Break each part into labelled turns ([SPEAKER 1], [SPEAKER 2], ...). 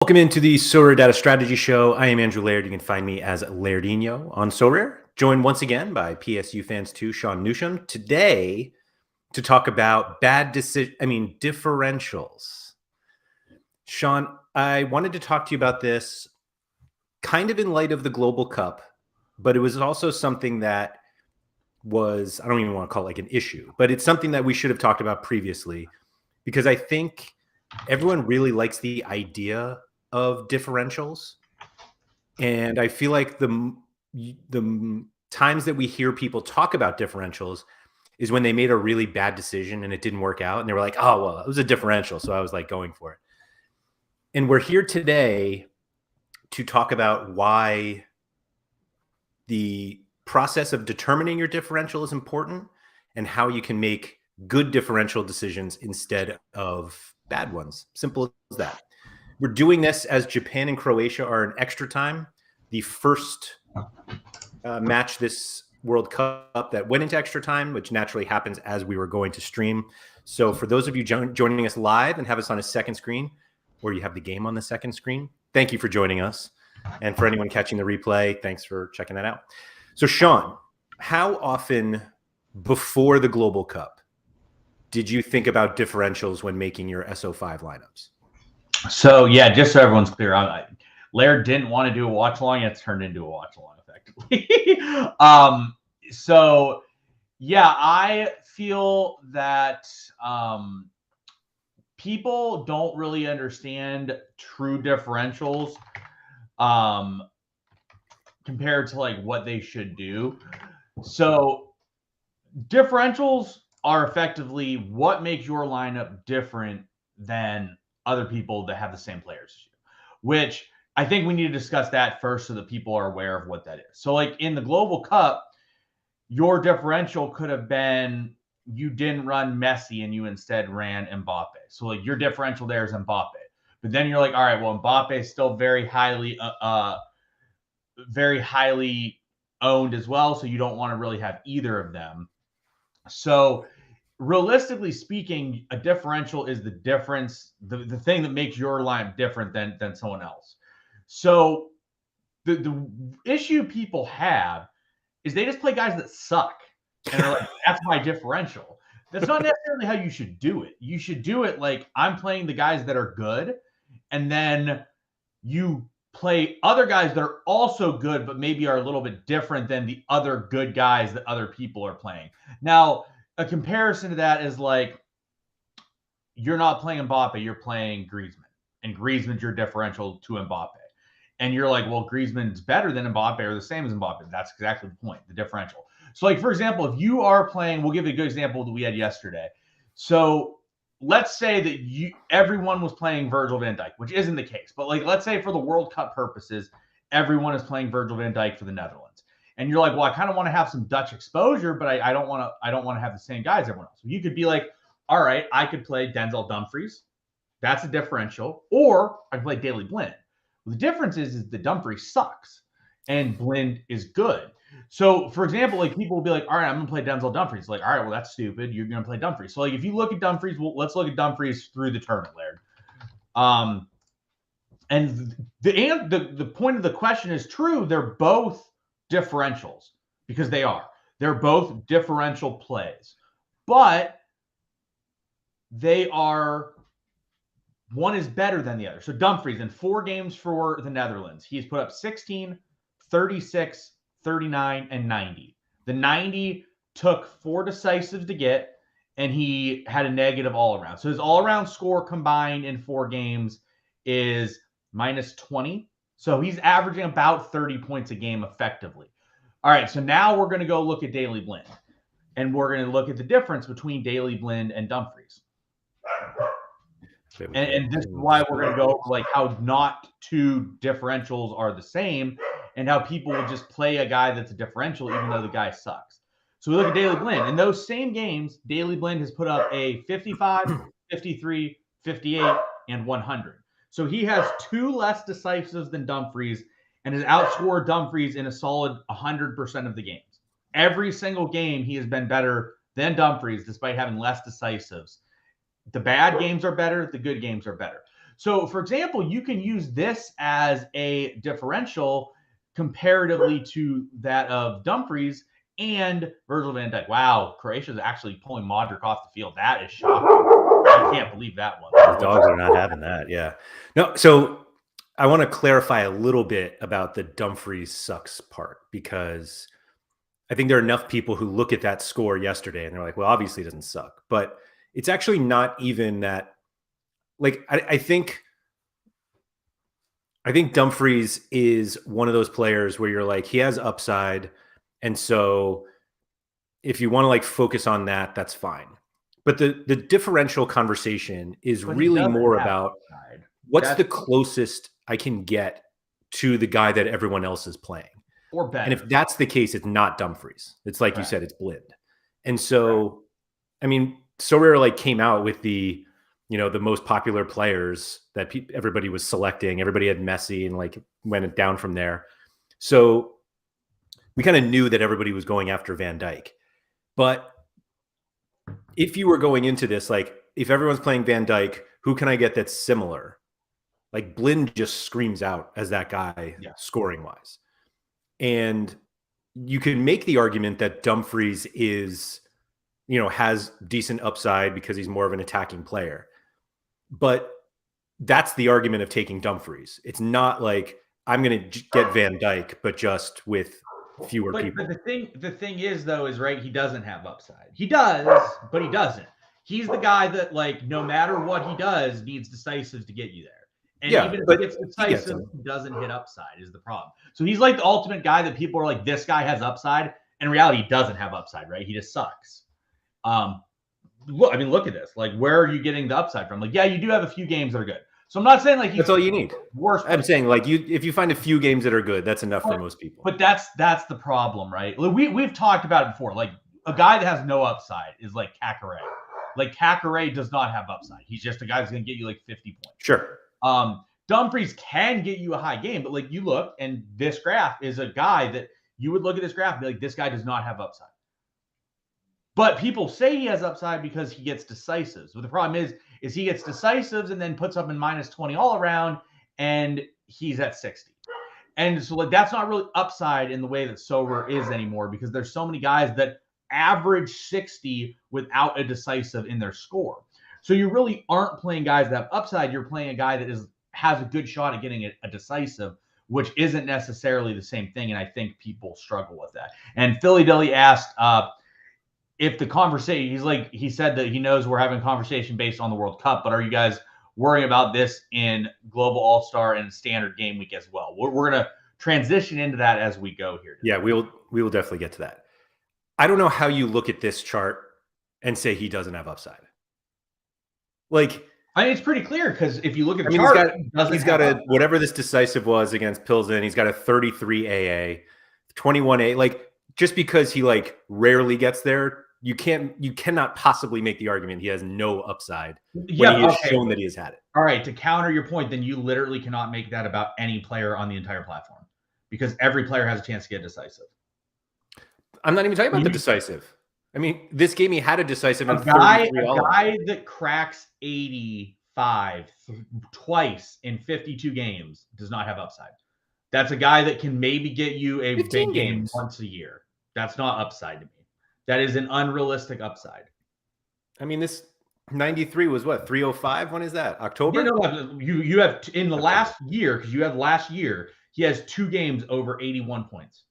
[SPEAKER 1] Welcome into the SorareData Strategy Show. I am Andrew Laird. You can find me as Lairdinho on Sorare. Joined once again by PSU fans too, Sean Newsham. Today to talk about differentials. Sean, I wanted to talk to you about this kind of in light of the Global Cup, but it was also something that was, I don't even want to call it like an issue, but it's something that we should have talked about previously, because I think everyone really likes the idea of differentials. And I feel like the times that we hear people talk about differentials is when they made a really bad decision and it didn't work out. And they were like, oh, well, it was a differential. So I was like going for it. And we're here today to talk about why the process of determining your differential is important and how you can make good differential decisions instead of bad ones. Simple as that. We're doing this as Japan and Croatia are in extra time. The first match this World Cup that went into extra time, which naturally happens as we were going to stream. So for those of you joining us live and have us on a second screen, or you have the game on the second screen, thank you for joining us. And for anyone catching the replay, thanks for checking that out. So Sean, how often before the Global Cup did you think about differentials when making your SO5 lineups?
[SPEAKER 2] So yeah, just so everyone's clear, Laird didn't want to do a watch along. It's turned into a watch along effectively. So yeah, I feel that people don't really understand true differentials compared to like what they should do. So differentials are effectively what makes your lineup different than other people that have the same players as you, which I think we need to discuss that first so that people are aware of what that is. So like in the Global Cup, your differential could have been you didn't run Messi and you instead ran Mbappe. So like your differential there is Mbappe. But then you're like, all right, well, Mbappe is still very highly owned as well. So you don't want to really have either of them. So realistically speaking, a differential is the difference, the thing that makes your lineup different than someone else. So the issue people have is they just play guys that suck. And they're like, that's my differential. That's not necessarily how you should do it. You should do it like I'm playing the guys that are good, and then you play other guys that are also good, but maybe are a little bit different than the other good guys that other people are playing. Now, a comparison to that is like you're not playing Mbappe, you're playing Griezmann, and Griezmann's your differential to Mbappe. And you're like, well, Griezmann's better than Mbappe or the same as Mbappe. That's exactly the point, the differential. So, like, for example, if you are playing, we'll give you a good example that we had yesterday. So let's say that everyone was playing Virgil van Dijk, which isn't the case. But like, let's say for the World Cup purposes, everyone is playing Virgil van Dijk for the Netherlands. And you're like, well, I kind of want to have some Dutch exposure, but I don't want to have the same guys everyone else. So you could be like, all right, I could play Denzel Dumfries. That's a differential. Or I could play Daley Blind. Well, the difference is the Dumfries sucks and Blind is good. So, for example, like people will be like, all right, I'm going to play Denzel Dumfries. Like, all right, well, that's stupid. You're going to play Dumfries. So, like, if you look at Dumfries, well, let's look at Dumfries through the tournament, Laird. And the point of the question is true. They're both differentials because they are. They're both differential plays. But they are, one is better than the other. So Dumfries, in 4 games for the Netherlands, he's put up 16, 36, 39, and 90. The 90 took 4 decisives to get, and he had a negative all-around. So his all-around score combined in 4 games is minus 20. So he's averaging about 30 points a game effectively. All right, so now we're going to go look at Daley Blind, and we're going to look at the difference between Daley Blind and Dumfries. And this is why we're going to go over like how not 2 differentials are the same and how people will just play a guy that's a differential even though the guy sucks. So we look at Daley Blind. In those same games, Daley Blind has put up a 55, 53, 58, and 100. So he has 2 less decisives than Dumfries and has outscored Dumfries in a solid 100% of the games. Every single game he has been better than Dumfries despite having less decisives. The bad games are better. The good games are better. So, for example, you can use this as a differential comparatively to that of Dumfries and Virgil van Dijk. Wow, Croatia is actually pulling Modric off the field. That is shocking. I can't believe that one.
[SPEAKER 1] The dogs are not having that. Yeah. No, so I want to clarify a little bit about the Dumfries sucks part, because I think there are enough people who look at that score yesterday and they're like, well, obviously it doesn't suck. But it's actually not even that. Like, I think Dumfries is one of those players where you're like, he has upside. And so if you want to like focus on that, that's fine. But the differential conversation is really more about what's the closest I can get to the guy that everyone else is playing.
[SPEAKER 2] Or better.
[SPEAKER 1] And if that's the case, it's not Dumfries. It's like you said, it's Blind. And so, I mean, Sorare like came out with the, you know, the most popular players that everybody was selecting. Everybody had Messi and like went down from there. So we kind of knew that everybody was going after Van Dijk. But if you were going into this, like if everyone's playing Van Dijk, who can I get that's similar? Like Blind just screams out as that guy scoring wise. And you can make the argument that Dumfries is, you know, has decent upside because he's more of an attacking player. But that's the argument of taking Dumfries. It's not like I'm going to get Van Dijk, but just with fewer people.
[SPEAKER 2] But the thing is, though, is right. He doesn't have upside. He does, but he doesn't. He's the guy that, like, no matter what he does, needs decisives to get you there. And even if he gets decisive, he doesn't hit upside is the problem. So he's like the ultimate guy that people are like, this guy has upside. And in reality, he doesn't have upside, right? He just sucks. Look, I mean, look at this. Like, where are you getting the upside from? Like, yeah, you do have a few games that are good. So I'm not saying like
[SPEAKER 1] that's all you need. Worst. I'm saying like if you find a few games that are good, that's enough for most people.
[SPEAKER 2] But that's the problem, right? We've talked about it before. Like a guy that has no upside is like Kakare. Like Kakare does not have upside. He's just a guy that's going to get you like 50 points.
[SPEAKER 1] Sure.
[SPEAKER 2] Dumfries can get you a high game, but like you look, and this graph is a guy that you would look at this graph and be like, this guy does not have upside. But people say he has upside because he gets decisives. But the problem is he gets decisives and then puts up in -20 all around, and he's at 60. And so like that's not really upside in the way that Sorare is anymore, because there's so many guys that average 60 without a decisive in their score. So you really aren't playing guys that have upside. You're playing a guy that has a good shot at getting a decisive, which isn't necessarily the same thing. And I think people struggle with that. And Philly Dilly asked if the conversation, he said that he knows we're having a conversation based on the World Cup, but are you guys worrying about this in Global All-Star and Standard Game Week as well? We're going to transition into that as we go here today.
[SPEAKER 1] Yeah, we will definitely get to that. I don't know how you look at this chart and say he doesn't have upside. Like,
[SPEAKER 2] I mean, it's pretty clear because if you look at the chart,
[SPEAKER 1] he's got a whatever this decisive was against Pilsen. He's got a 33 AA, 21 A. Like, just because he like rarely gets there, you cannot possibly make the argument he has no upside when he has shown that he has had it.
[SPEAKER 2] All right, to counter your point, then you literally cannot make that about any player on the entire platform, because every player has a chance to get decisive.
[SPEAKER 1] I'm not even talking about the decisive. I mean, this game he had a decisive.
[SPEAKER 2] A guy that cracks 85 twice in 52 games does not have upside. That's a guy that can maybe get you a big game once a year. That's not upside to me. That is an unrealistic upside.
[SPEAKER 1] I mean, this 93 was what, 305? When is that? October?
[SPEAKER 2] Yeah, no, you have in the last year, because you have last year, he has 2 games over 81 points.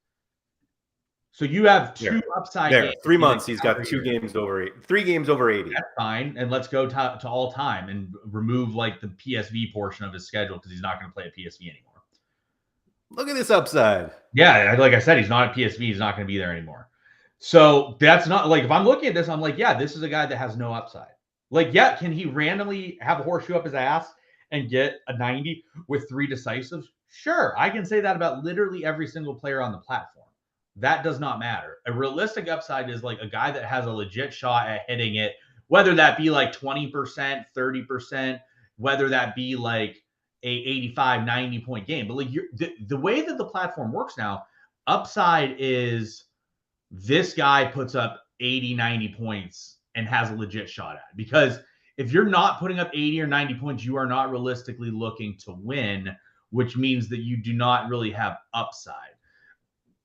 [SPEAKER 2] So you have 2 upside games.
[SPEAKER 1] 3 months, he's got 2 games over 8. 3 games over 80.
[SPEAKER 2] That's fine. And let's go to all time and remove like the PSV portion of his schedule, because he's not going to play at PSV anymore.
[SPEAKER 1] Look at this upside.
[SPEAKER 2] Yeah, like I said, he's not at PSV. He's not going to be there anymore. So that's not like, if I'm looking at this, I'm like, yeah, this is a guy that has no upside. Like, yeah, can he randomly have a horseshoe up his ass and get a 90 with 3 decisives? Sure, I can say that about literally every single player on the platform. That does not matter. A realistic upside is like a guy that has a legit shot at hitting it, whether that be like 20%, 30%, whether that be like a 85, 90 point game. But like the way that the platform works now, upside is this guy puts up 80, 90 points and has a legit shot at it. Because if you're not putting up 80 or 90 points, you are not realistically looking to win, which means that you do not really have upside.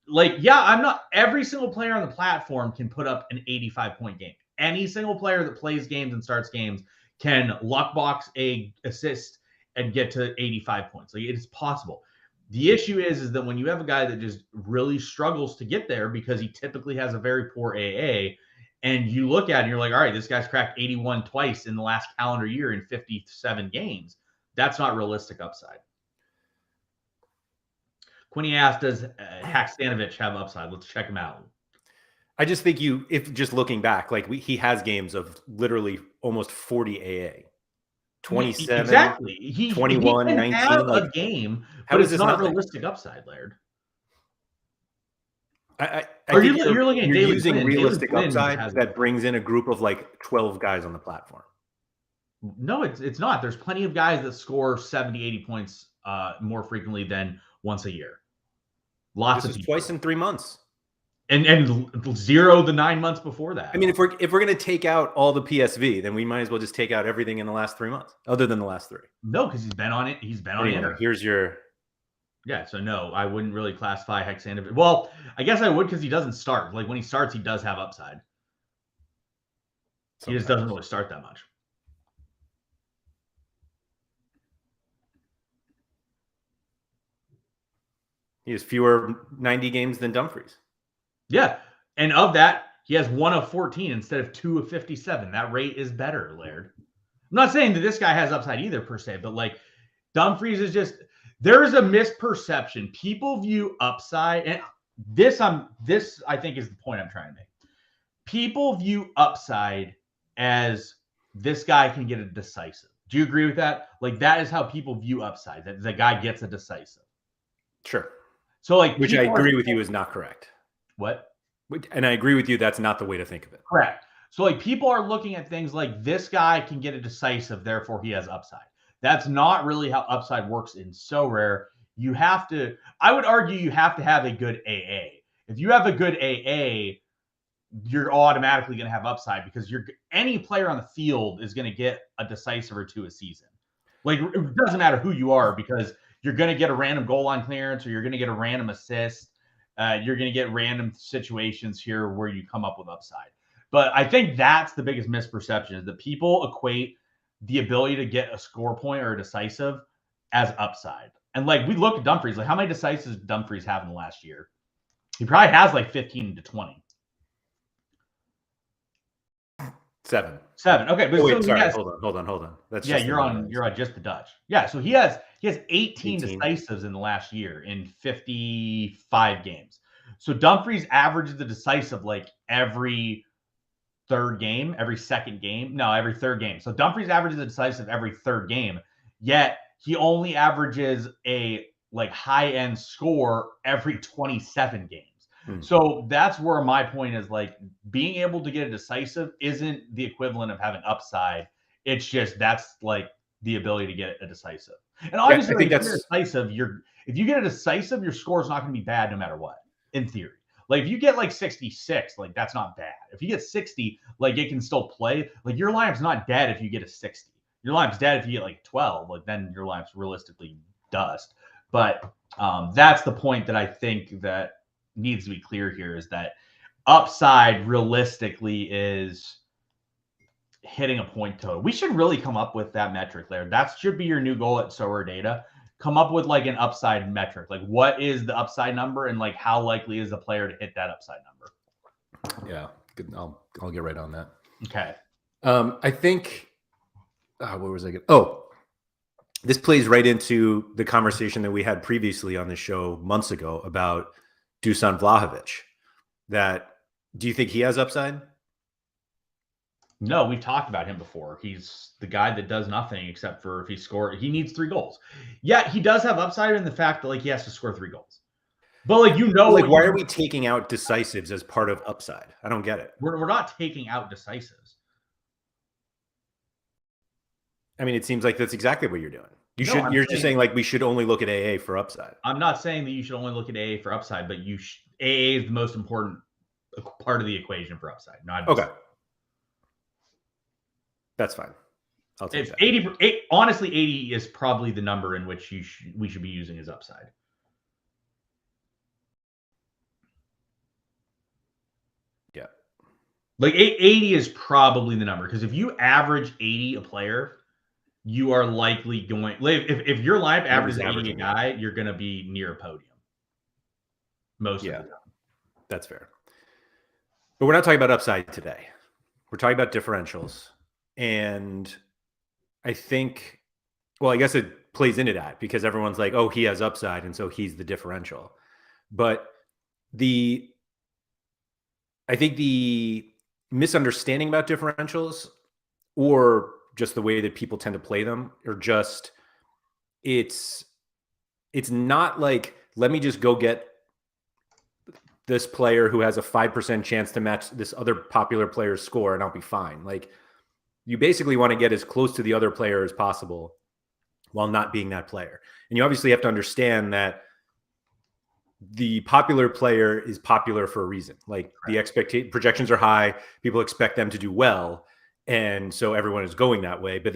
[SPEAKER 2] Like, yeah, I'm not every single player on the platform can put up an 85-point game. Any single player that plays games and starts games can luck box a assist and get to 85 points. Like, it's possible. The issue is that when you have a guy that just really struggles to get there because he typically has a very poor AA, and you look at it and you're like, all right, this guy's cracked 81 twice in the last calendar year in 57 games. That's not realistic upside. Quinny asked, does Hakstanovic have upside? Let's check him out.
[SPEAKER 1] I just think if just looking back, like he has games of literally almost 40 AA. 27,
[SPEAKER 2] exactly. He
[SPEAKER 1] 21,
[SPEAKER 2] can
[SPEAKER 1] 19.
[SPEAKER 2] have
[SPEAKER 1] like,
[SPEAKER 2] a game,
[SPEAKER 1] how
[SPEAKER 2] but
[SPEAKER 1] is
[SPEAKER 2] it's
[SPEAKER 1] this
[SPEAKER 2] not
[SPEAKER 1] nothing?
[SPEAKER 2] realistic upside, Laird.
[SPEAKER 1] I
[SPEAKER 2] Or
[SPEAKER 1] think
[SPEAKER 2] you're looking at
[SPEAKER 1] you're
[SPEAKER 2] Daily
[SPEAKER 1] using
[SPEAKER 2] Quinn.
[SPEAKER 1] realistic
[SPEAKER 2] Daily Quinn
[SPEAKER 1] upside
[SPEAKER 2] has
[SPEAKER 1] that brings in a group of like 12 guys on the platform.
[SPEAKER 2] No, it's not. There's plenty of guys that score 70, 80 points more frequently than once a year. Lots
[SPEAKER 1] This
[SPEAKER 2] of
[SPEAKER 1] is
[SPEAKER 2] people.
[SPEAKER 1] twice in 3 months.
[SPEAKER 2] And 0 the 9 months before that.
[SPEAKER 1] I mean, if we're going to take out all the PSV, then we might as well just take out everything in the last 3 months, other than the last 3.
[SPEAKER 2] No, because he's been on it. He's been on
[SPEAKER 1] Anyway,
[SPEAKER 2] it.
[SPEAKER 1] here's your.
[SPEAKER 2] Yeah, so no, I wouldn't really classify Hakstanovic. Well, I guess I would because he doesn't start. Like when he starts, he does have upside. He just doesn't really start that much.
[SPEAKER 1] He has fewer 90 games than Dumfries.
[SPEAKER 2] Yeah, and of that, he has 1 of 14 instead of 2 of 57. That rate is better, Laird. I'm not saying that this guy has upside either per se, but like Dumfries is just there is a misperception. People view upside, and this I think is the point I'm trying to make. People view upside as this guy can get a decisive. Do you agree with that? Like that is how people view upside. That the guy gets a decisive.
[SPEAKER 1] Sure.
[SPEAKER 2] So like,
[SPEAKER 1] which I agree with you is not correct.
[SPEAKER 2] What?
[SPEAKER 1] And I agree with you. That's not the way to think of it.
[SPEAKER 2] Correct. So like people are looking at things like this guy can get a decisive, therefore he has upside. That's not really how upside works in Sorare. You have to, I would argue you have to have a good AA. If you have a good AA, you're automatically going to have upside because any player on the field is going to get a decisive or 2 a season. Like it doesn't matter who you are because you're going to get a random goal line clearance or you're going to get a random assist. You're going to get random situations here where you come up with upside. But I think that's the biggest misperception is that people equate the ability to get a score point or a decisive as upside. And like we look at Dumfries, like how many decisives did Dumfries have in the last year? He probably has like 15 to 20.
[SPEAKER 1] 7.
[SPEAKER 2] Okay, but
[SPEAKER 1] wait, sorry. Hold on.
[SPEAKER 2] That's you're on just the Dutch. Yeah, so he has 18 decisives in the last year in 55 games. So Dumfries averages the decisive like every third game, every second game. No, every third game. So Dumfries averages a decisive every third game, yet he only averages a like high-end score every 27 games. So that's where my point is like being able to get a decisive isn't the equivalent of having upside. It's just that's like the ability to get a decisive. And obviously,
[SPEAKER 1] I think that's
[SPEAKER 2] decisive. If you get a decisive, your score is not going to be bad no matter what. In theory, like if you get like 66, like that's not bad. If you get 60, like it can still play. Like your lineup's not dead if you get a 60. Your lineup's dead if you get like 12. Like then your lineup's realistically dust. But that's the point that I think that needs to be clear here is that upside realistically is hitting a point total. We should really come up with that metric there. That should be your new goal at SorareData. Come up with like an upside metric. Like what is the upside number and like how likely is the player to hit that upside number?
[SPEAKER 1] Yeah, good. I'll get right on that.
[SPEAKER 2] Okay.
[SPEAKER 1] I think where was I going? Oh, this plays right into the conversation that we had previously on the show months ago about Dusan Vlahovic. Do you think he has upside?
[SPEAKER 2] No, we've talked about him before. He's the guy that does nothing except for if he needs 3 goals. Yeah, he does have upside in the fact that like he has to score 3 goals. But like
[SPEAKER 1] like why are we taking out decisives as part of upside? I don't get it.
[SPEAKER 2] We're not taking out decisives.
[SPEAKER 1] I mean, it seems like that's exactly what you're doing. You're just saying like we should only look at AA for upside.
[SPEAKER 2] I'm not saying that you should only look at AA for upside, but AA is the most important part of the equation for upside. Not
[SPEAKER 1] okay. That's fine. I'll take
[SPEAKER 2] If
[SPEAKER 1] that.
[SPEAKER 2] 80, honestly, 80 is probably the number in which we should be using as upside.
[SPEAKER 1] Yeah.
[SPEAKER 2] Like 80 is probably the number, because if you average 80 a player, you are likely going. If your lineup
[SPEAKER 1] Nobody's
[SPEAKER 2] averages 80 a
[SPEAKER 1] averaging that.
[SPEAKER 2] guy, you're going to be near a podium most of
[SPEAKER 1] Yeah,
[SPEAKER 2] the time.
[SPEAKER 1] that's fair. But we're not talking about upside today. We're talking about differentials. And I think, well, I guess it plays into that because everyone's like, oh, he has upside. And so he's the differential. But I think the misunderstanding about differentials, or just the way that people tend to play them, or just it's not like, let me just go get this player who has a 5% chance to match this other popular player's score and I'll be fine. Like, you basically want to get as close to the other player as possible while not being that player. And you obviously have to understand that the popular player is popular for a reason. Like, the projections are high, people expect them to do well, and so everyone is going that way. But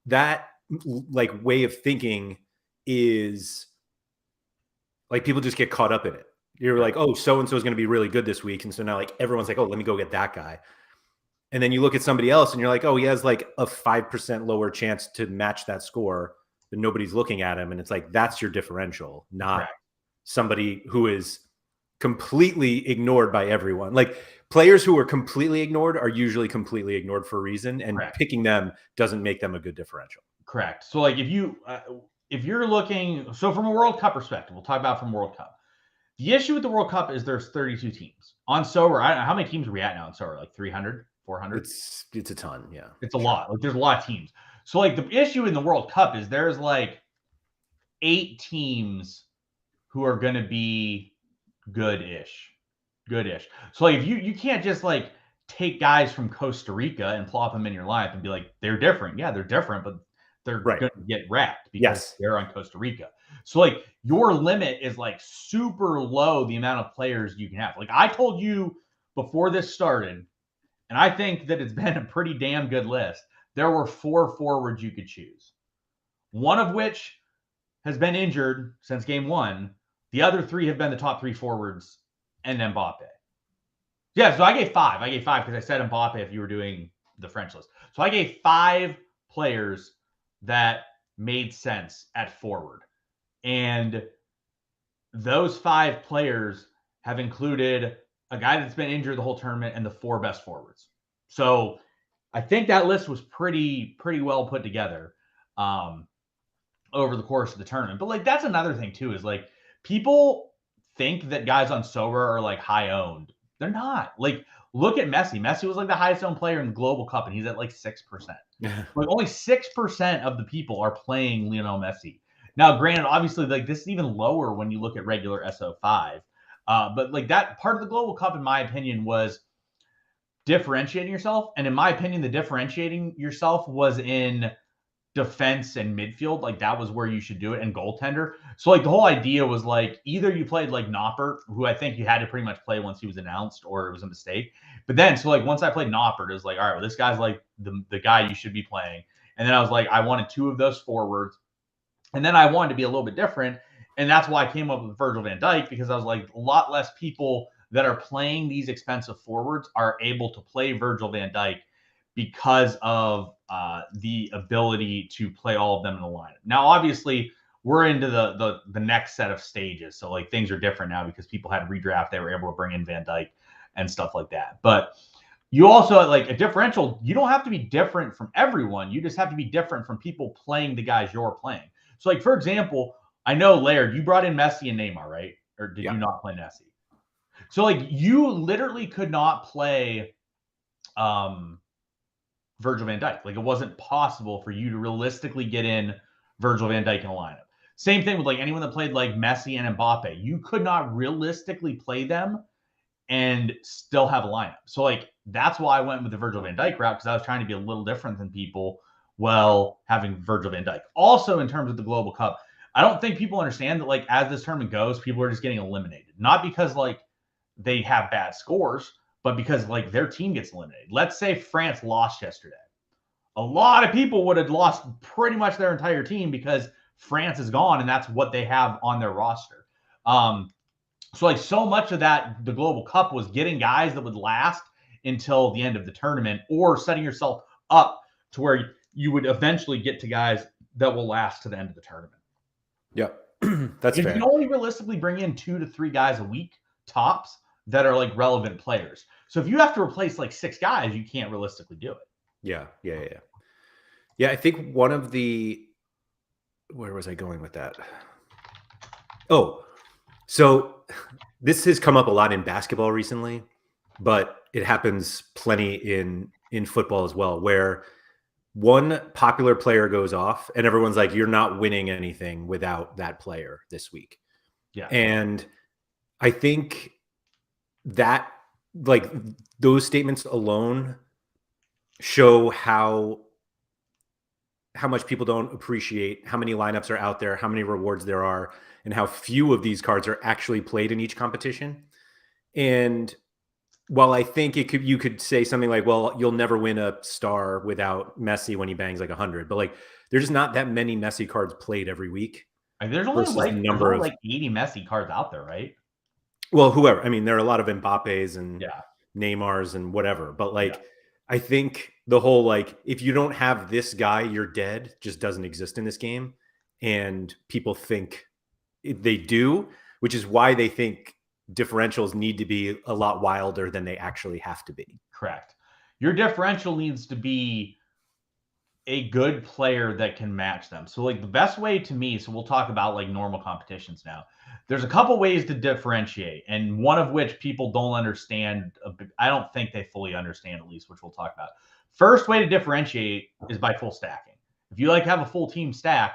[SPEAKER 1] that like way of thinking is like, people just get caught up in it. You're like, oh, so and so is going to be really good this week, and so now like everyone's like, oh, let me go get that guy. And then you look at somebody else and you're like, oh, he has like a 5% lower chance to match that score, but nobody's looking at him. And it's like, that's your differential, not somebody who is completely ignored by everyone. Like, players who are completely ignored are usually completely ignored for a reason, and picking them doesn't make them a good differential.
[SPEAKER 2] Correct. So like, if you're looking, so from a World Cup perspective, we'll talk about from World Cup. The issue with the World Cup is there's 32 teams. On Sorare, I don't know how many teams are we at now on Sorare, like 300, 400?
[SPEAKER 1] It's a ton, yeah.
[SPEAKER 2] It's a lot. Like, there's a lot of teams. So like, the issue in the World Cup is there's like 8 teams who are going to be good-ish. So like, if you can't just like take guys from Costa Rica and plop them in your lineup and be like, they're different. Yeah, they're different, but they're going to get wrecked because they're on Costa Rica. So like, your limit is like super low, the amount of players you can have. Like, I told you before this started, and I think that it's been a pretty damn good list. There were 4 forwards you could choose, one of which has been injured since game 1. The other 3 have been the top 3 forwards and Mbappe. Yeah, so I gave 5. Because I said Mbappe if you were doing the French list. So I gave 5 players that made sense at forward. And those 5 players have included a guy that's been injured the whole tournament and the 4 best forwards. So I think that list was pretty well put together over the course of the tournament. But like, that's another thing too, is like, people think that guys on Sorare are like high owned. They're not. Like, look at Messi. Messi was like the highest owned player in the Global Cup, and he's at like 6%. Like, only 6% of the people are playing Lionel Messi. Now, granted, obviously, like, this is even lower when you look at regular SO5. But like, that part of the Global Cup, in my opinion, was differentiating yourself. And in my opinion, the differentiating yourself was in defense and midfield. Like, that was where you should do it, and goaltender. So like, the whole idea was like, either you played like Noppert, who I think you had to pretty much play once he was announced, or it was a mistake. But then, so like, once I played Noppert, it was like, all right, well, this guy's like the guy you should be playing. And then I was like, I wanted 2 of those forwards, and then I wanted to be a little bit different, and that's why I came up with Virgil van Dijk, because I was like, a lot less people that are playing these expensive forwards are able to play Virgil van Dijk because of the ability to play all of them in the lineup. Now, obviously, we're into the next set of stages, so like, things are different now because people had redraft; they were able to bring in Van Dijk and stuff like that. But you also, like, a differential, you don't have to be different from everyone. You just have to be different from people playing the guys you're playing. So, like, for example, I know, Laird, you brought in Messi and Neymar, right? Or did you not play Messi? So like, you literally could not play Virgil van Dijk. Like, it wasn't possible for you to realistically get in Virgil van Dijk in a lineup. Same thing with like anyone that played like Messi and Mbappe. You could not realistically play them and still have a lineup. So like, that's why I went with the Virgil van Dijk route, because I was trying to be a little different than people while having Virgil van Dijk. Also, in terms of the Global Cup, I don't think people understand that, like, as this tournament goes, people are just getting eliminated. Not because like they have bad scores, but because like their team gets eliminated. Let's say France lost yesterday. a lot of people would have lost pretty much their entire team because France is gone and that's what they have on their roster. So like so much of that, the Global Cup was getting guys that would last until the end of the tournament, or setting yourself up to where you would eventually get to guys that will last to the end of the tournament.
[SPEAKER 1] Yep. That's
[SPEAKER 2] Because
[SPEAKER 1] fair.
[SPEAKER 2] you can only realistically bring in 2 to 3 guys a week tops that are like relevant players. So if you have to replace like 6 guys, you can't realistically do it.
[SPEAKER 1] Yeah. Yeah, I think one of the, where was I going with that? Oh, so this has come up a lot in basketball recently, but it happens plenty in football as well, where one popular player goes off and everyone's like, you're not winning anything without that player this week.
[SPEAKER 2] Yeah.
[SPEAKER 1] And I think that, like, those statements alone show how much people don't appreciate how many lineups are out there, how many rewards there are, and how few of these cards are actually played in each competition. And while I think you could say something like, well, you'll never win a star without Messi when he bangs like 100, but like there's not that many Messi cards played every week
[SPEAKER 2] Like, there's only
[SPEAKER 1] versus the number of,
[SPEAKER 2] like 80 Messi cards out there, right?
[SPEAKER 1] well, whoever. I mean, there are a lot of Mbappe's and
[SPEAKER 2] Yeah.
[SPEAKER 1] Neymar's and whatever, but like
[SPEAKER 2] Yeah.
[SPEAKER 1] I think the whole, like, if you don't have this guy, you're dead, just doesn't exist in this game. And people think they do, which is why they think differentials need to be a lot wilder than they actually have to be.
[SPEAKER 2] Correct. Your differential needs to be a good player that can match them. So like the best way to me, so we'll talk about like normal competitions now. There's a couple ways to differentiate, and one of which people don't understand. I don't think they fully understand, at least, which we'll talk about. First way to differentiate is by full stacking. If you like to have a full team stack,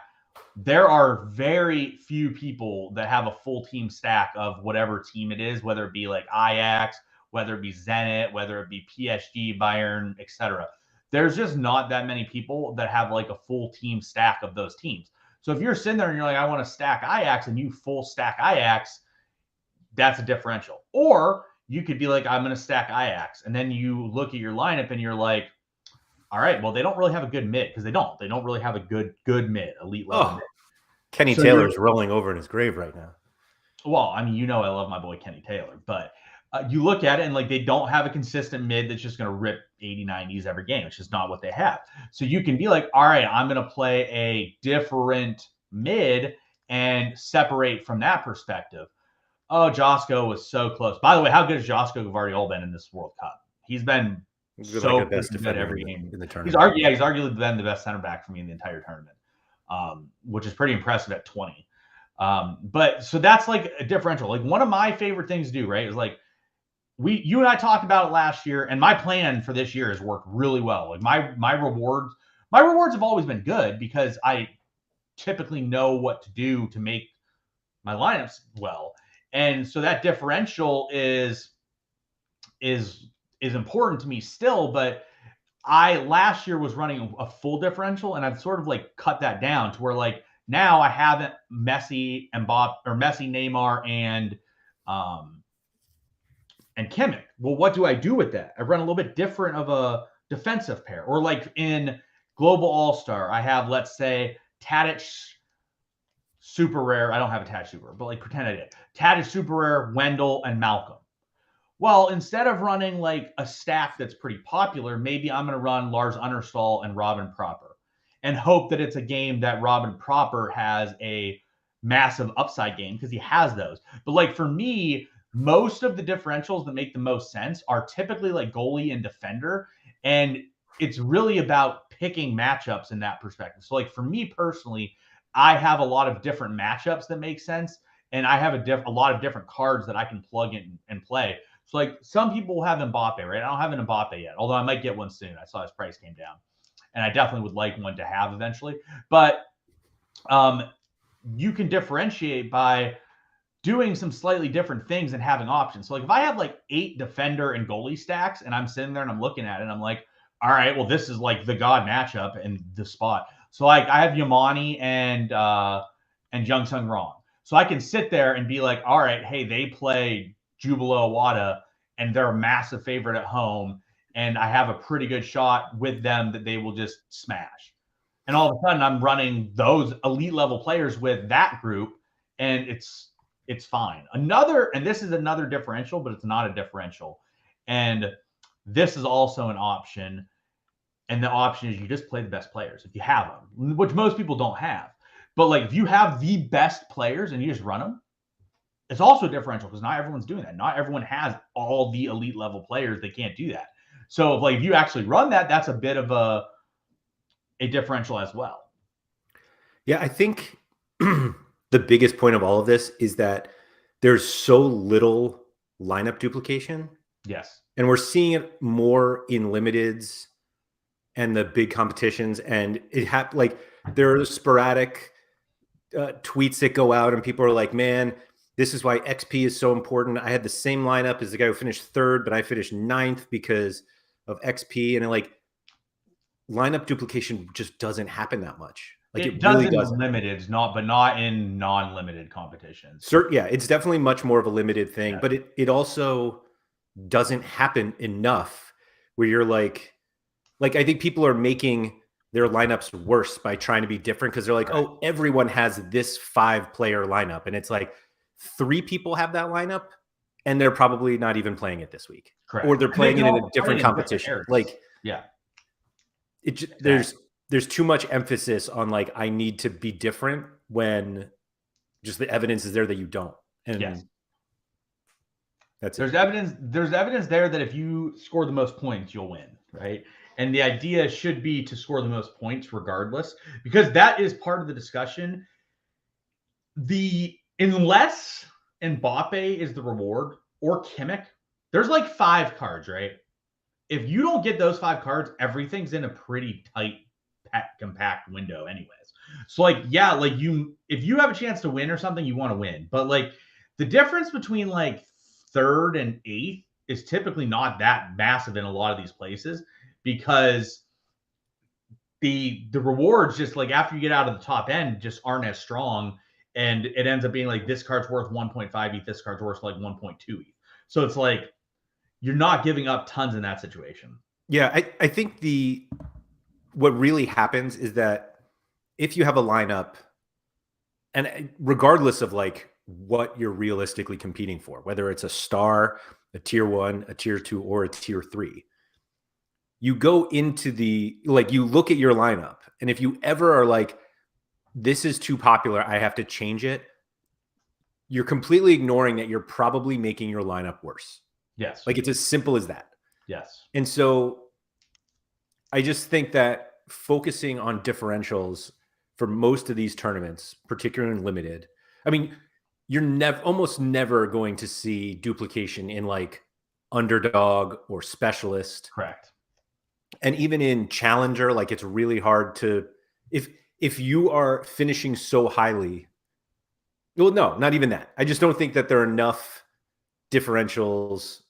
[SPEAKER 2] there are very few people that have a full team stack of whatever team it is, whether it be like Ajax, whether it be Zenit, whether it be PSG, Bayern, etc. There's just not that many people that have like a full team stack of those teams. So if you're sitting there and you're like, I want to stack Ajax, and you full stack Ajax, that's a differential. Or you could be like, I'm going to stack Ajax, and then you look at your lineup and you're like, all right, well, they don't really have a good mid, because they don't really have a good mid, elite level mid.
[SPEAKER 1] Kenny
[SPEAKER 2] So
[SPEAKER 1] Taylor's rolling over in his grave right now.
[SPEAKER 2] Well, I mean, I love my boy Kenny Taylor, but you look at it and like they don't have a consistent mid that's just going to rip 80, 90s every game. It's just not what they have. So you can be like, all right, I'm going to play a different mid and separate from that perspective. Oh, Josko was so close. By the way, how good has Josko Gvardiol been in this World Cup? He's been so
[SPEAKER 1] like the best
[SPEAKER 2] good
[SPEAKER 1] defender
[SPEAKER 2] every game.
[SPEAKER 1] in the tournament.
[SPEAKER 2] He's arguably been the best center back for me in the entire tournament, which is pretty impressive at 20. But so that's like a differential. Like one of my favorite things to do, right, is like you and I talked about it last year, and my plan for this year has worked really well. Like my rewards have always been good because I typically know what to do to make my lineups well. And so that differential is important to me still, but I last year was running a full differential, and I've sort of like cut that down to where like now I haven't Messi and Messi, Neymar, and Kimmich. Well, what do I do with that? I run a little bit different of a defensive pair, or like in Global All Star, I have, let's say, Tadic super rare. I don't have a Tadic super rare, but like pretend I did. Tadic super rare, Wendell, and Malcolm. Well, instead of running like a stack that's pretty popular, maybe I'm going to run Lars Understall and Robin Proper and hope that it's a game that Robin Proper has a massive upside game, because he has those. But like for me, most of the differentials that make the most sense are typically like goalie and defender. And it's really about picking matchups in that perspective. So like for me personally, I have a lot of different matchups that make sense. And I have a lot of different cards that I can plug in and play. So like some people have Mbappe, right? I don't have an Mbappe yet, although I might get one soon. I saw his price came down, and I definitely would like one to have eventually. But you can differentiate by doing some slightly different things and having options. So like if I have like 8 defender and goalie stacks, and I'm sitting there and I'm looking at it, and I'm like, all right, well, this is like the god matchup in the spot. So like I have Yamani and Jung Sung Rong. So I can sit there and be like, all right, hey, they play Jubilo Awada, and they're a massive favorite at home. and I have a pretty good shot with them that they will just smash. And all of a sudden, I'm running those elite level players with that group, and it's fine. And this is another differential, but it's not a differential. And this is also an option. And the option is you just play the best players if you have them, which most people don't have. But like if you have the best players and you just run them, it's also a differential because not everyone's doing that. Not everyone has all the elite level players. They can't do that. So if you actually run that, that's a bit of a differential as well.
[SPEAKER 1] Yeah, I think the biggest point of all of this is that there's so little lineup duplication.
[SPEAKER 2] Yes.
[SPEAKER 1] And we're seeing it more in limiteds and the big competitions. And like there are sporadic tweets that go out and people are like, man, this is why XP is so important. I had the same lineup as the guy who finished third, but I finished ninth because of XP. And like lineup duplication just doesn't happen that much. Like
[SPEAKER 2] it
[SPEAKER 1] really
[SPEAKER 2] does in
[SPEAKER 1] doesn't.
[SPEAKER 2] Limiteds, but not in non-limited competitions.
[SPEAKER 1] Yeah, it's definitely much more of a limited thing, yeah. But it also doesn't happen enough where you're like I think people are making their lineups worse by trying to be different because they're like, right. Oh, everyone has this 5-player lineup. And it's like 3 people have that lineup and they're probably not even playing it this week.
[SPEAKER 2] Correct.
[SPEAKER 1] Or they're playing it in a different competition. Like,
[SPEAKER 2] yeah.
[SPEAKER 1] There's too much emphasis on like, I need to be different when just the evidence is there that you don't. And
[SPEAKER 2] yes.
[SPEAKER 1] There's
[SPEAKER 2] evidence there that if you score the most points, you'll win, right? And the idea should be to score the most points regardless, because that is part of the discussion. Unless Mbappe is the reward or Kimmich, there's like 5 cards, right? If you don't get those 5 cards, everything's in a pretty tight, compact window anyways. So like, yeah, like if you have a chance to win or something, you want to win. But like the difference between like 3rd and 8th is typically not that massive in a lot of these places, because the rewards just like after you get out of the top end just aren't as strong, and it ends up being like this card's worth 1.5 ETH, this card's worth like 1.2 ETH. So it's like you're not giving up tons in that situation.
[SPEAKER 1] Yeah, I think what really happens is that if you have a lineup, and regardless of like what you're realistically competing for, whether it's a star, a tier 1, a tier 2, or a tier 3, you go into you look at your lineup, and if you ever are like, this is too popular, I have to change it, you're completely ignoring that you're probably making your lineup worse.
[SPEAKER 2] Yes.
[SPEAKER 1] Like it's as simple as that.
[SPEAKER 2] Yes.
[SPEAKER 1] And so I just think that focusing on differentials for most of these tournaments, particularly in limited, I mean, you're almost never going to see duplication in like underdog or specialist.
[SPEAKER 2] Correct.
[SPEAKER 1] And even in challenger, like it's really hard to, if you are finishing so highly, well, no, not even that. I just don't think that there are enough differentials,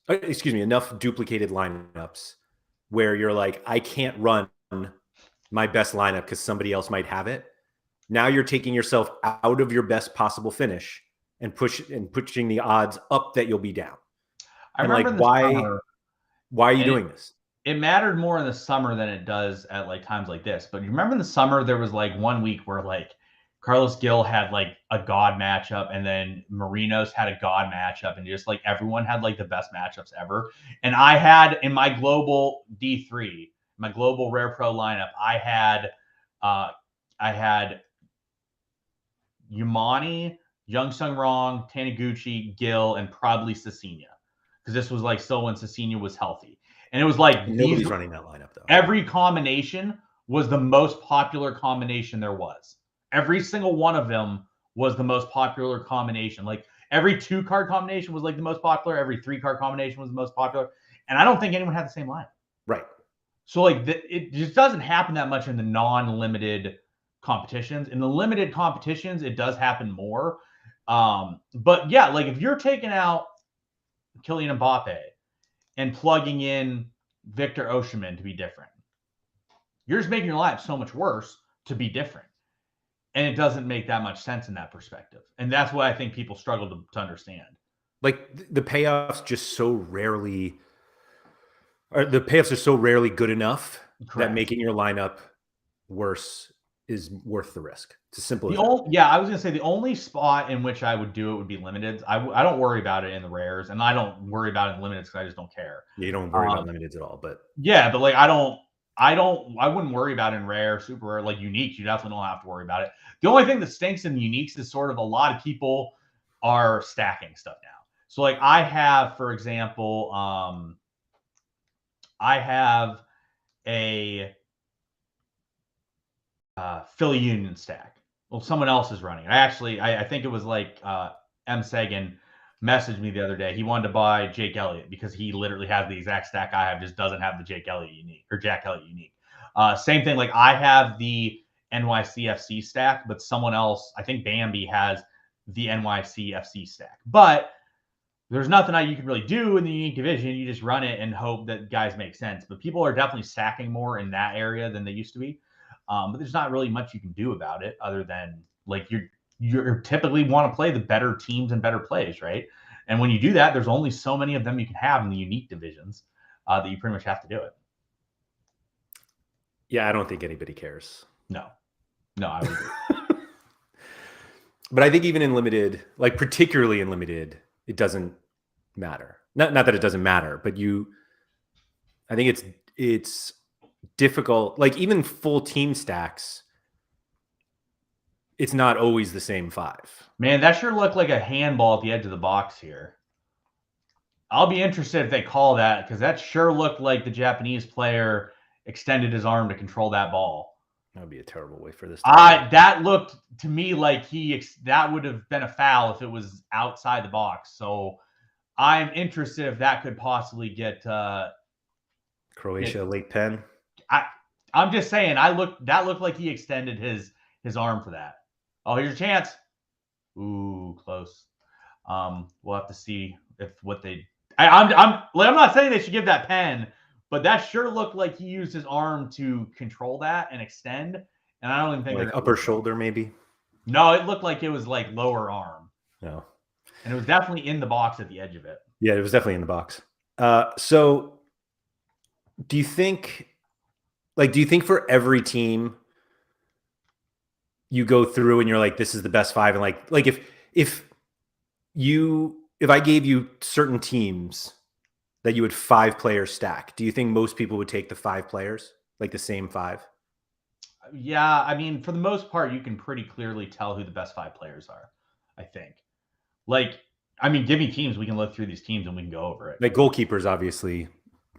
[SPEAKER 1] enough duplicated lineups where you're like, I can't run my best lineup because somebody else might have it. Now you're taking yourself out of your best possible finish and pushing the odds up that you'll be down.
[SPEAKER 2] I remember
[SPEAKER 1] why are you doing this?
[SPEAKER 2] It mattered more in the summer than it does at like times like this. But you remember in the summer, there was like one week where like Carlos Gil had like a god matchup, and then Marinos had a god matchup, and just like everyone had like the best matchups ever. And I had in my global D3, my global Rare Pro lineup, I had Yamani, Young Sung Rong, Taniguchi, Gil, and probably Cecina, because this was like still when Cecina was healthy. And it was like
[SPEAKER 1] nobody's running that lineup though.
[SPEAKER 2] Every combination was the most popular combination there was. Every single one of them was the most popular combination. Like every 2-card combination was like the most popular. Every 3-card combination was the most popular. And I don't think anyone had the same lineup.
[SPEAKER 1] Right.
[SPEAKER 2] So like it just doesn't happen that much in the non-limited competitions. In the limited competitions, it does happen more. But yeah, like if you're taking out Kylian Mbappe and plugging in Victor Osimhen to be different, you're just making your life so much worse to be different. And it doesn't make that much sense in that perspective. And that's what I think people struggle to understand.
[SPEAKER 1] Like the payoffs just so rarely the payoffs are so rarely good enough that
[SPEAKER 2] Correct.
[SPEAKER 1] making your lineup worse is worth the risk. It's as simple
[SPEAKER 2] The
[SPEAKER 1] as that.
[SPEAKER 2] only, yeah, I was gonna say the only spot in which I would do it would be limiteds. I don't worry about it in the rares, and I don't worry about it in limiteds because I just don't care.
[SPEAKER 1] Yeah, you don't worry about limiteds at all, but
[SPEAKER 2] Yeah, but like I wouldn't worry about it in rare, super rare, like uniques. You definitely don't have to worry about it. The only thing that stinks in uniques is sort of a lot of people are stacking stuff now. So like I have, for example, I have a Philly Union stack. Well, someone else is running it. I think it was like M. Sagan messaged me the other day. He wanted to buy Jake Elliott because he literally has the exact stack I have, just doesn't have the Jake Elliott unique or Jack Elliott unique. Same thing. Like I have the NYCFC stack, but someone else, I think Bambi has the NYCFC stack. But there's nothing you can really do in the unique division. You just run it and hope that guys make sense. But people are definitely stacking more in that area than they used to be. But there's not really much you can do about it other than like you're typically want to play the better teams and better plays, right? And when you do that, there's only so many of them you can have in the unique divisions that you pretty much have to do it.
[SPEAKER 1] yeah, I don't think anybody cares.
[SPEAKER 2] No, I would agree.
[SPEAKER 1] But I think even in limited, like particularly in limited, it doesn't matter. Not that it doesn't matter, but I think it's difficult. Like even full team stacks, it's not always the same 5.
[SPEAKER 2] Man, that sure looked like a handball at the edge of the box here. I'll be interested if they call that because that sure looked like the Japanese player extended his arm to control that ball.
[SPEAKER 1] That would be a terrible way for this.
[SPEAKER 2] That looked to me like that would have been a foul if it was outside the box. So I'm interested if that could possibly get
[SPEAKER 1] Croatia late pen.
[SPEAKER 2] I'm just saying that looked like he extended his arm for that. Oh, here's your chance. Ooh, close. We'll have to see if what they. I'm not saying they should give that pen, but that sure looked like he used his arm to control that and extend. And I don't even think
[SPEAKER 1] like upper shoulder, maybe.
[SPEAKER 2] No, it looked like it was like lower arm.
[SPEAKER 1] No,
[SPEAKER 2] and it was definitely in the box at the edge of it.
[SPEAKER 1] Yeah, it was definitely in the box. So, do you think for every team you go through and you're like, this is the best 5, and like if I gave you certain teams that you would 5 players stack, do you think most people would take the 5 players, like the same 5?
[SPEAKER 2] Yeah, I mean, for the most part, you can pretty clearly tell who the best 5 players are, I think. Like, I mean, give me teams. We can look through these teams and we can go over it.
[SPEAKER 1] Like goalkeepers, obviously,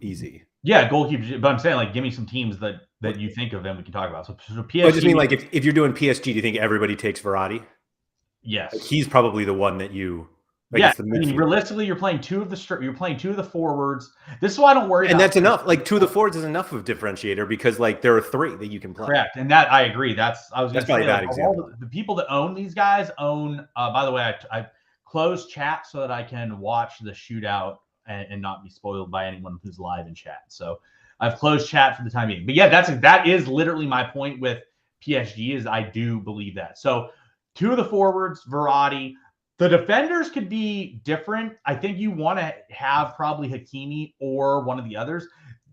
[SPEAKER 1] easy.
[SPEAKER 2] Yeah, goalkeepers. But I'm saying, like, give me some teams that you think of and we can talk about. So PSG.
[SPEAKER 1] I just mean, like, if you're doing PSG, do you think everybody takes Verratti?
[SPEAKER 2] Yes.
[SPEAKER 1] Like, he's probably the one that you. Like,
[SPEAKER 2] yeah, I mean, realistically, you're playing 2 of the forwards. This is why I don't worry.
[SPEAKER 1] And that's enough. Like 2 of the forwards is enough of a differentiator because like there are 3 that you can play.
[SPEAKER 2] Correct, and that I agree. That's probably
[SPEAKER 1] a bad example.
[SPEAKER 2] The people that own these guys own. By the way, I closed chat so that I can watch the shootout and not be spoiled by anyone who's live in chat. So I've closed chat for the time being. But yeah, that is literally my point with PSG. Is I do believe that. So 2 of the forwards, Verratti. The defenders could be different. I think you want to have probably Hakimi or one of the others.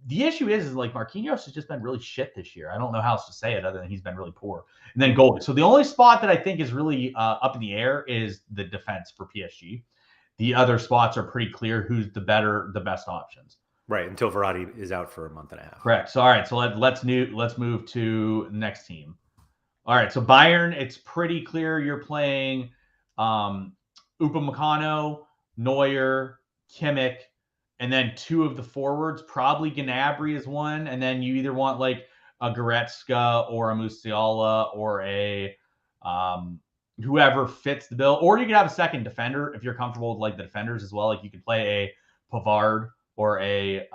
[SPEAKER 2] The issue is like Marquinhos has just been really shit this year. I don't know how else to say it other than he's been really poor. And then goalie. So the only spot that I think is really up in the air is the defense for PSG. The other spots are pretty clear who's the best options.
[SPEAKER 1] Right, until Verratti is out for a month and a half.
[SPEAKER 2] Correct. So all right, so let's move to the next team. All right, so Bayern, it's pretty clear you're playing Upamecano, Neuer, Kimmich, and then 2 of the forwards. Probably Gnabry is one, and then you either want like a Goretzka or a Musiala or a whoever fits the bill, or you could have a second defender if you're comfortable with like the defenders as well. Like you could play a Pavard or a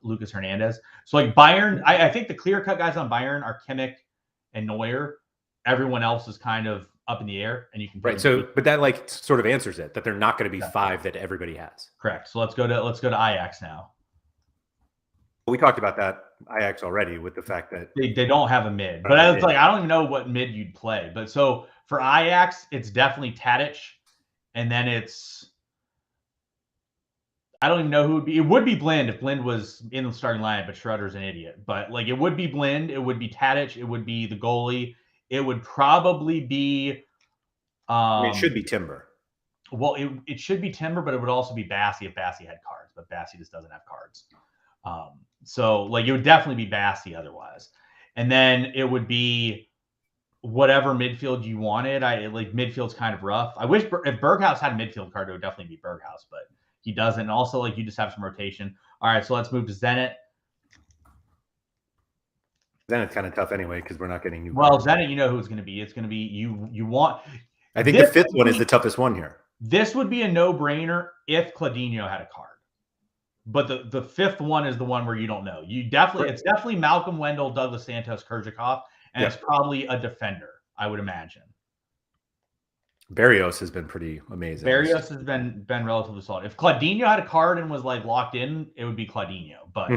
[SPEAKER 2] Lucas Hernandez. So like Bayern, I think the clear-cut guys on Bayern are Kimmich and Neuer. Everyone else is kind of up in the air, and you can
[SPEAKER 1] so, but that like sort of answers it that they're not going to be 5 that everybody has.
[SPEAKER 2] Correct. So let's go to Ajax now.
[SPEAKER 1] We talked about that Ajax already with the fact that
[SPEAKER 2] they don't have a mid, but I was like, I don't even know what mid you'd play. But so for Ajax, it's definitely Tadic, and then it's I don't even know who would be. It would be Blind if Blind was in the starting line, but Schroeder's an idiot. But like, it would be Blind. It would be Tadic. It would be the goalie. It would probably be.
[SPEAKER 1] I mean, it should be Timber.
[SPEAKER 2] Well, it should be Timber, but it would also be Bassey if Bassey had cards. But Bassey just doesn't have cards. So like, it would definitely be Bassey otherwise. And then it would be whatever midfield you wanted. Like, midfield's kind of rough. I wish if Berghaus had a midfield card, it would definitely be Berghaus, but he doesn't. And also, like, you just have some rotation. All right, so let's move to Zenit.
[SPEAKER 1] Zenit's kind of tough anyway because we're not getting new.
[SPEAKER 2] Well, Zenit, you know who it's going to be. It's going to be you want.
[SPEAKER 1] I think the fifth one is the toughest one here.
[SPEAKER 2] This would be a no-brainer if Claudinho had a card. But the fifth one is the one where you don't know. It's definitely Malcolm Wendell, Douglas Santos, Kurjakov, and it's probably a defender, I would imagine.
[SPEAKER 1] Barrios has been pretty amazing.
[SPEAKER 2] Barrios has been relatively solid. If Claudinho had a card and was like locked in, it would be Claudinho. But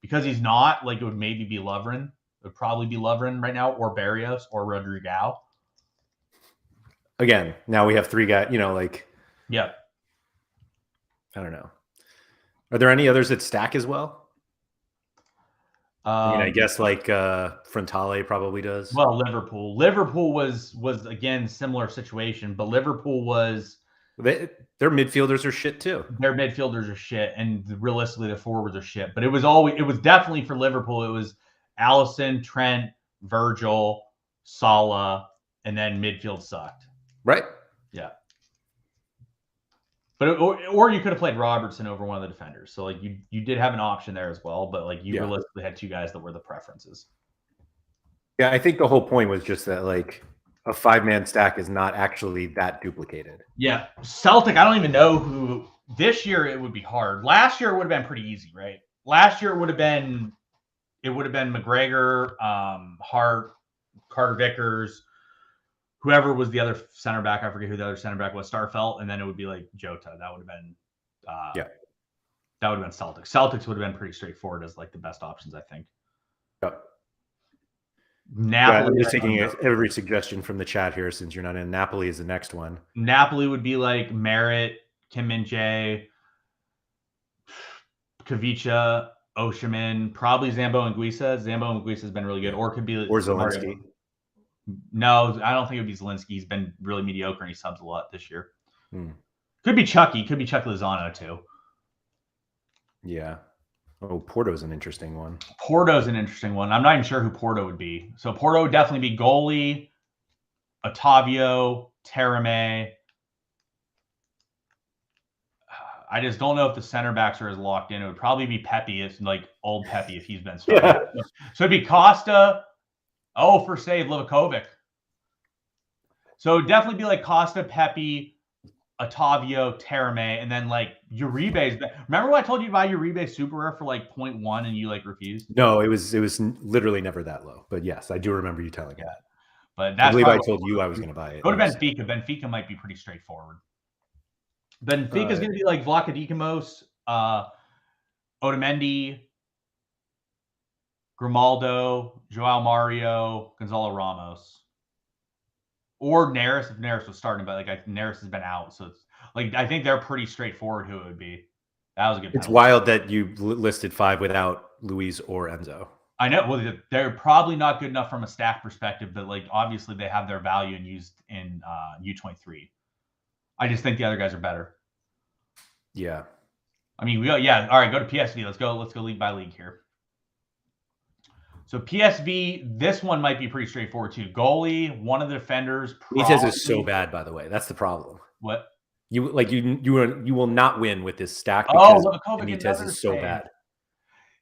[SPEAKER 2] because he's not, like, it would maybe be Lovren. It would probably be Lovren right now, or Barrios, or Rodrigo.
[SPEAKER 1] Again, now we have three guys, like.
[SPEAKER 2] Yeah.
[SPEAKER 1] I don't know. Are there any others that stack as well? I mean, I guess like Frontale probably does.
[SPEAKER 2] Well, Liverpool was again similar situation, but Liverpool was
[SPEAKER 1] their midfielders are shit too.
[SPEAKER 2] Their midfielders are shit, and realistically, the forwards are shit. But it was definitely for Liverpool. It was Alisson, Trent, Virgil, Salah, and then midfield sucked.
[SPEAKER 1] Right.
[SPEAKER 2] Yeah. But or you could have played Robertson over one of the defenders. So like you did have an option there as well, but like you realistically had two guys that were the preferences.
[SPEAKER 1] Yeah, I think the whole point was just that like a 5-man stack is not actually that duplicated.
[SPEAKER 2] Yeah. Celtic, I don't even know who this year it would be hard. Last year it would have been pretty easy, right? Last year it would have been McGregor, Hart, Carter Vickers, whoever was the other center back. I forget who the other center back was, Starfelt, and then it would be like Jota. That would have been that would have been Celtics. Celtics would have been pretty straightforward as like the best options, I think.
[SPEAKER 1] Yep.
[SPEAKER 2] Napoli.
[SPEAKER 1] I'm just taking every suggestion from the chat here since you're not in. Napoli is the next one.
[SPEAKER 2] Napoli would be like Merritt, Kim Min-jae, Kavicha, Oshiman, probably Zambo Anguissa. Zambo Anguissa has been really good, or it could be
[SPEAKER 1] Zelensky.
[SPEAKER 2] No, I don't think it would be Zelensky. He's been really mediocre and he subs a lot this year. Could be Chucky. Could be Chucky Lozano too.
[SPEAKER 1] Yeah. Oh, Porto's an interesting one.
[SPEAKER 2] Porto's an interesting one. I'm not even sure who Porto would be. So Porto would definitely be goalie, Otavio, Terame. I just don't know if the center backs are as locked in. It would probably be Pepe. It's like old Pepe if he's been starting. Yeah. So it'd be Costa. Oh, for save, Livakovic. So it would definitely be like Costa, Pepe, Otavio, Terame, and then like Uribe's. Remember when I told you to buy Uribe Super Rare for like 0.1 and you like refused?
[SPEAKER 1] No, it was literally never that low. But yes, I do remember you telling me that.
[SPEAKER 2] But that's
[SPEAKER 1] I believe I told you I was going to buy it.
[SPEAKER 2] Go to Benfica. Benfica might be pretty straightforward. Benfica is going to be like Vlachodimos, Otamendi, Grimaldo, Joao Mario, Gonzalo Ramos, or Neres if Neres was starting, but like Neres has been out, so it's like I think they're pretty straightforward who it would be. That was a good.
[SPEAKER 1] It's wild that you listed 5 without Luis or Enzo.
[SPEAKER 2] I know. Well, they're probably not good enough from a stack perspective, but like obviously they have their value and used in U23. I just think the other guys are better.
[SPEAKER 1] Yeah.
[SPEAKER 2] I mean, all right, go to PSV. Let's go league by league here. So PSV, this one might be pretty straightforward too. Goalie, one of the defenders.
[SPEAKER 1] Benitez is so bad, by the way. That's the problem.
[SPEAKER 2] What?
[SPEAKER 1] You will not win with this stack
[SPEAKER 2] because
[SPEAKER 1] Benitez is so bad.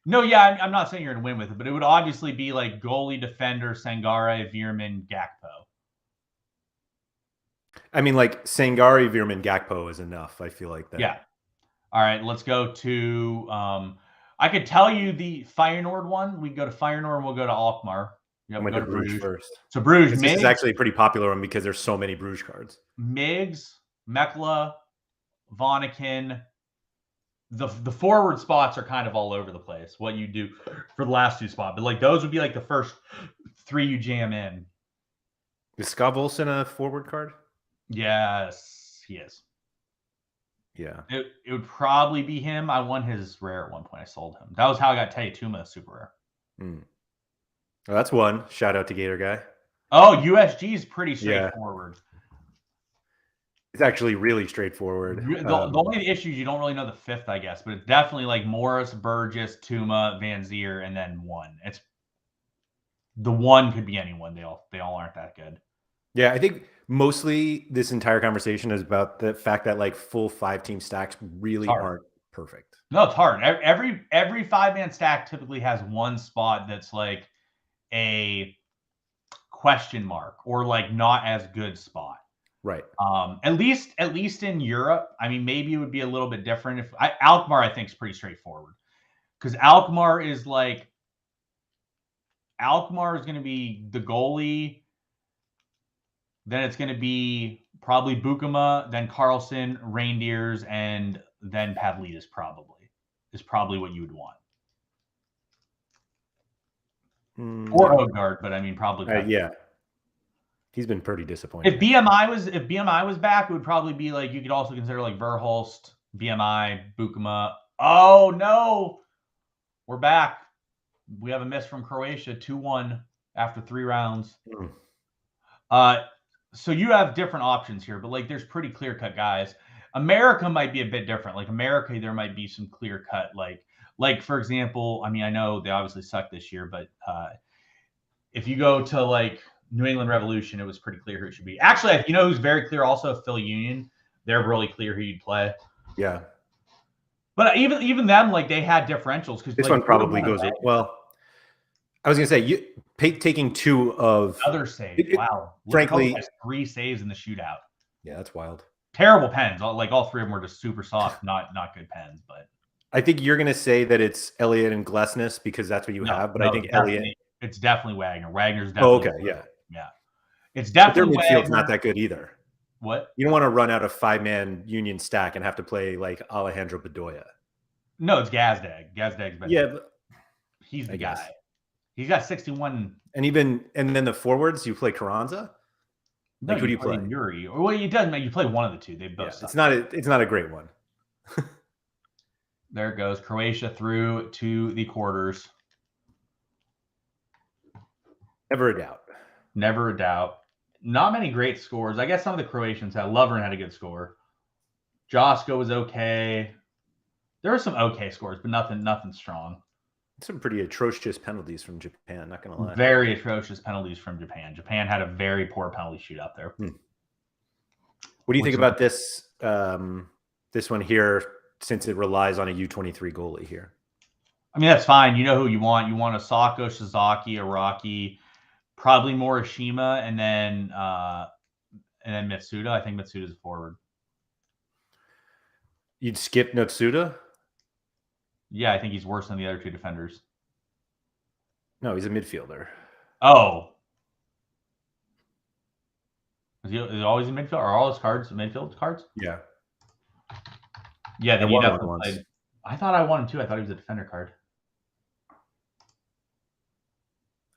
[SPEAKER 2] No, yeah, I'm not saying you're going to win with it, but it would obviously be like goalie, defender, Sangare, Veerman, Gakpo.
[SPEAKER 1] I mean, like Sangare, Veerman, Gakpo is enough. I feel like that.
[SPEAKER 2] Yeah. All right, let's go to. I could tell you the Feyenoord one. We go to Feyenoord and we'll go to Alkmaar.
[SPEAKER 1] I'm going to Bruges first.
[SPEAKER 2] So Bruges.
[SPEAKER 1] This is actually a pretty popular one because there's so many Bruges cards.
[SPEAKER 2] Miggs, Mekla, Vonneken. The forward spots are kind of all over the place. What you do for the last 2 spots, but like those would be like the first 3 you jam in.
[SPEAKER 1] Is Scott Olsen a forward card?
[SPEAKER 2] Yes, he is.
[SPEAKER 1] Yeah.
[SPEAKER 2] It would probably be him. I won his rare at one point. I sold him. That was how I got Tayatuma super rare.
[SPEAKER 1] Well, that's one. Shout out to Gator Guy.
[SPEAKER 2] Oh, USG is pretty straightforward.
[SPEAKER 1] It's actually really straightforward.
[SPEAKER 2] The only issue is you don't really know the fifth, I guess, but it's definitely like Morris, Burgess, Tuma, Van Zier, and then one. It's the one could be anyone. They all aren't that good.
[SPEAKER 1] Yeah, I think mostly this entire conversation is about the fact that like full 5-team stacks really aren't perfect.
[SPEAKER 2] No, it's hard. Every 5-man stack typically has one spot that's like a question mark or like not as good spot.
[SPEAKER 1] Right.
[SPEAKER 2] At least in Europe. I mean, maybe it would be a little bit different if Alkmaar, I think, is pretty straightforward because Alkmaar is going to be the goalie. Then it's going to be probably Bukema, then Carlson, Reindeers, and then Pavlidis is probably what you would want. Or Odegaard, but I mean probably
[SPEAKER 1] yeah. He's been pretty disappointing.
[SPEAKER 2] If BMI was back, it would probably be like you could also consider like Verhulst, BMI, Bukema. Oh no, we're back. We have a miss from Croatia, 2-1 after 3 rounds. So you have different options here, but like there's pretty clear-cut guys. America might be a bit different. Like America, there might be some clear-cut, like for example, I mean, I know they obviously suck this year, but if you go to like New England Revolution, it was pretty clear who it should be. Actually, you know who's very clear also? Philly Union. They're really clear who you'd play.
[SPEAKER 1] Yeah.
[SPEAKER 2] But even them, like they had differentials because
[SPEAKER 1] this one probably goes well. I was gonna say taking 2 of
[SPEAKER 2] other saves. Wow,
[SPEAKER 1] frankly,
[SPEAKER 2] has 3 saves in the shootout.
[SPEAKER 1] Yeah, that's wild.
[SPEAKER 2] Terrible pens. Like all 3 of them were just super soft, not good pens. But
[SPEAKER 1] I think you're gonna say that it's Elliott and Glesnes because that's what you have. But I think Elliott.
[SPEAKER 2] It's definitely Wagner. Wagner's definitely.
[SPEAKER 1] Oh, okay, yeah.
[SPEAKER 2] It's definitely.
[SPEAKER 1] But their midfield's not that good either.
[SPEAKER 2] What?
[SPEAKER 1] You don't want to run out a 5-man Union stack and have to play like Alejandro Bedoya.
[SPEAKER 2] No, it's Gazdag. Gazdag's better.
[SPEAKER 1] Yeah,
[SPEAKER 2] he's the guy. He's got 61.
[SPEAKER 1] And then the forwards, you play Carranza.
[SPEAKER 2] No,
[SPEAKER 1] like who do you play?
[SPEAKER 2] Yuri. Well, it doesn't matter. You play one of the two. They both.
[SPEAKER 1] Yeah, it's not a great one.
[SPEAKER 2] There it goes. Croatia through to the quarters.
[SPEAKER 1] Never a doubt.
[SPEAKER 2] Never a doubt. Not many great scores. I guess some of the Croatians had. Lovren had a good score. Josko was okay. There were some okay scores, but nothing strong.
[SPEAKER 1] Some pretty atrocious penalties from Japan, not going to lie.
[SPEAKER 2] Very atrocious penalties from Japan. Japan had a very poor penalty shootout there.
[SPEAKER 1] What do you think about this this one here, since it relies on a U23 goalie here?
[SPEAKER 2] I mean, that's fine. You know who you want. You want Osako, Shizaki, Araki, probably Morishima, and then Mitsuda. I think Mitsuda's a forward.
[SPEAKER 1] You'd skip Mitsuda?
[SPEAKER 2] Yeah, I think he's worse than the other 2 defenders.
[SPEAKER 1] No, he's a midfielder.
[SPEAKER 2] Oh. Is he always in midfield? Are all his cards midfield cards?
[SPEAKER 1] Yeah.
[SPEAKER 2] Yeah, then you definitely played. I thought I won him too. I thought he was a defender card.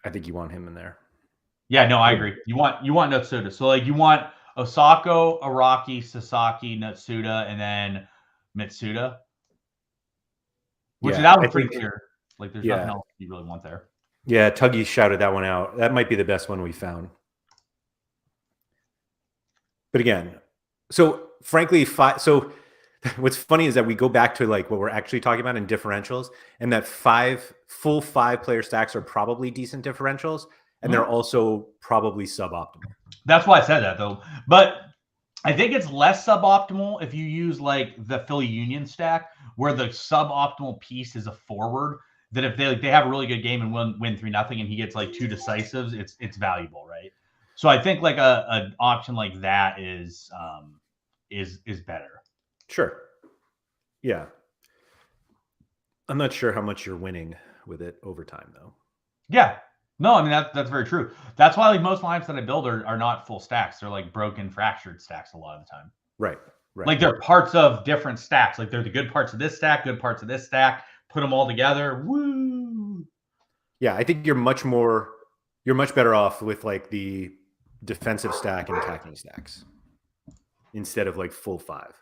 [SPEAKER 1] I think you want him in there.
[SPEAKER 2] Yeah, no, I agree. You want Natsuda. So like you want Osako, Araki, Sasaki, Natsuda, and then Mitsuda. Which that was pretty clear. Like there's nothing else you really want there.
[SPEAKER 1] Yeah, Tuggy shouted that one out. That might be the best one we found. But again, so frankly, so what's funny is that we go back to like what we're actually talking about in differentials, and that full 5-player stacks are probably decent differentials, and they're also probably suboptimal.
[SPEAKER 2] That's why I said that though. But I think it's less suboptimal if you use like the Philly Union stack, where the suboptimal piece is a forward. That if they have a really good game and win 3-0, and he gets like 2 decisives, it's valuable, right? So I think like an option like that is better.
[SPEAKER 1] Sure. Yeah. I'm not sure how much you're winning with it over time, though.
[SPEAKER 2] Yeah. No, I mean that's very true. That's why like most lines that I build are not full stacks. They're like broken, fractured stacks a lot of the time.
[SPEAKER 1] Right.
[SPEAKER 2] Like they're parts of different stacks. Like they're the good parts of this stack, good parts of this stack. Put them all together. Woo!
[SPEAKER 1] Yeah, I think you're much better off with like the defensive stack and attacking stacks instead of like full 5.